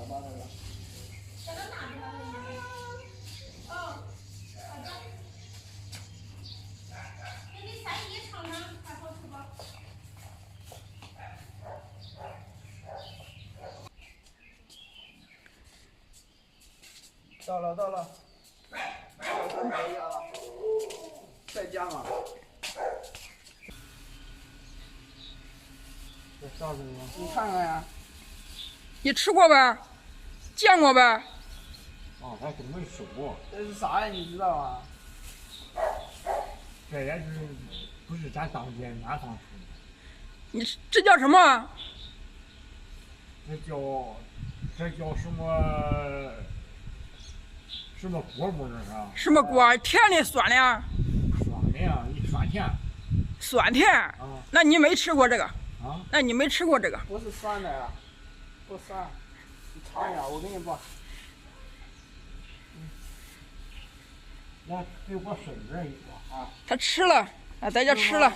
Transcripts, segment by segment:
把那个。哦，好的。给你3一尝尝，还好吃吧？到了到了，再加吗？这啥子呀？你看看呀。你吃过呗？见过呗？哦，还真没吃过。这是啥呀？你知道吗？这也是不是咱当地南方出的？你这叫什么？这叫什么？什么锅不是啊？什么锅？甜的、酸的？酸的呀，酸甜。酸甜。啊。那你没吃过这个？啊？那你没吃过这个？不是酸的呀，不酸。你尝一下，我给你把。来，给我孙子一个啊。他吃了，啊，在家吃了。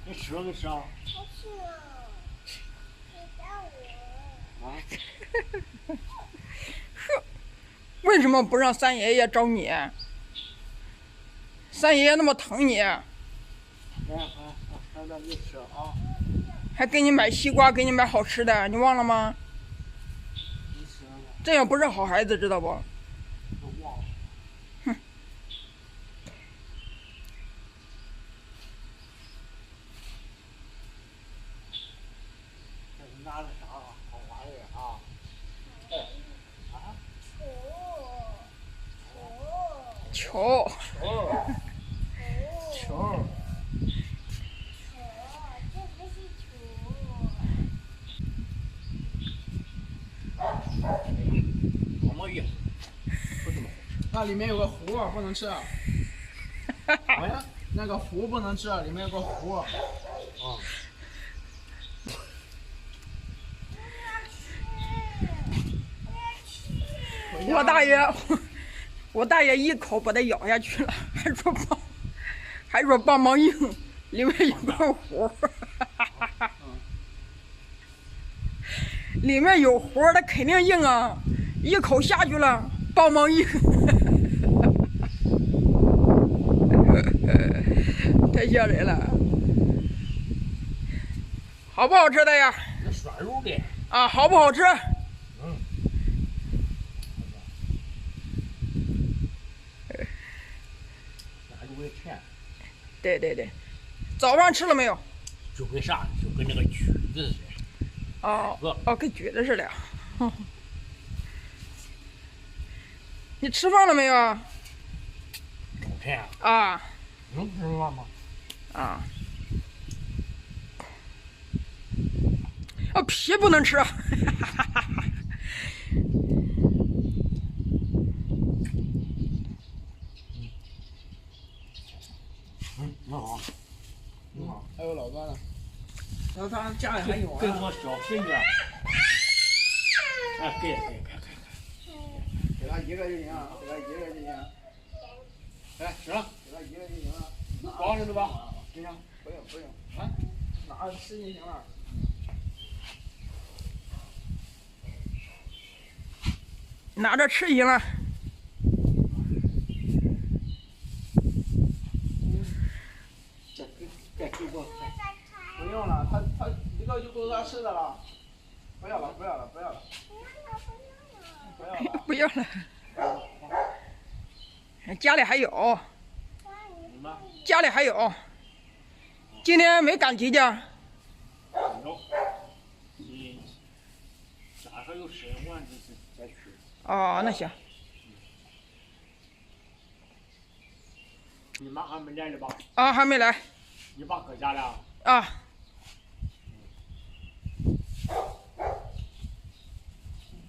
你吃了没吃啊？我吃了，你找我。啊？为什么不让三爷爷找你？三爷爷那么疼你，来，你吃啊。还给你买西瓜，给你买好吃的，你忘了吗？你吃了。这样不是好孩子，知道不？都忘了。哼。这是拿的啥啊？好玩意儿啊？啊？球。球。这不是球。好没意思，不怎么好吃。那里面有个核，不能吃。好呀。那个核不能吃，里面有个核。啊。我大爷一口把它咬下去了，还说棒棒硬，里面有个核，里面有核，它肯定硬啊，一口下去了，棒棒硬，太吓人了，好不好吃的呀？那涮肉的。啊，好不好吃？甜。对对对，早饭吃了没有？就跟啥？就跟那个橘子似的。哦，跟橘子似的。你吃饭了没有啊？中甜啊。啊。能吃饭吗？啊。哦，皮不能吃。很好，很好。还有老段呢，然后他家里还有给我小孙子。哎，给，给他一个就行，给他一个就行。来，吃了，给他一个就行了。包着呢吧？行。不用，啊，拿着吃就行了。拿着吃行了。再给我。不用了，他一个就够他吃的了。不要了。不要了。家里还有。家里还有。今天没赶集去。有。下回有事完再去。哦，那行。你妈还没来呢吧？啊，还没来。你爸搁家了？啊。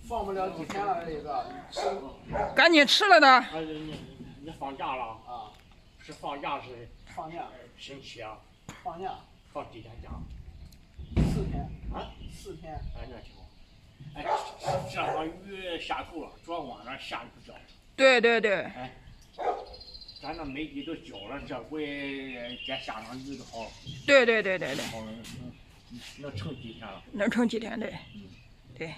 放不了几天了，这个吃。赶紧吃了的。你放假了啊？是放假是？放假。星期啊？放假。放几天假？4天。啊？4天。哎，那挺好。哎，这场雨下头了，主要往那下不着。对。哎，咱那煤地都浇了，这回再下场雨就好了。对。好了，能撑几天了？能撑几天，对。对。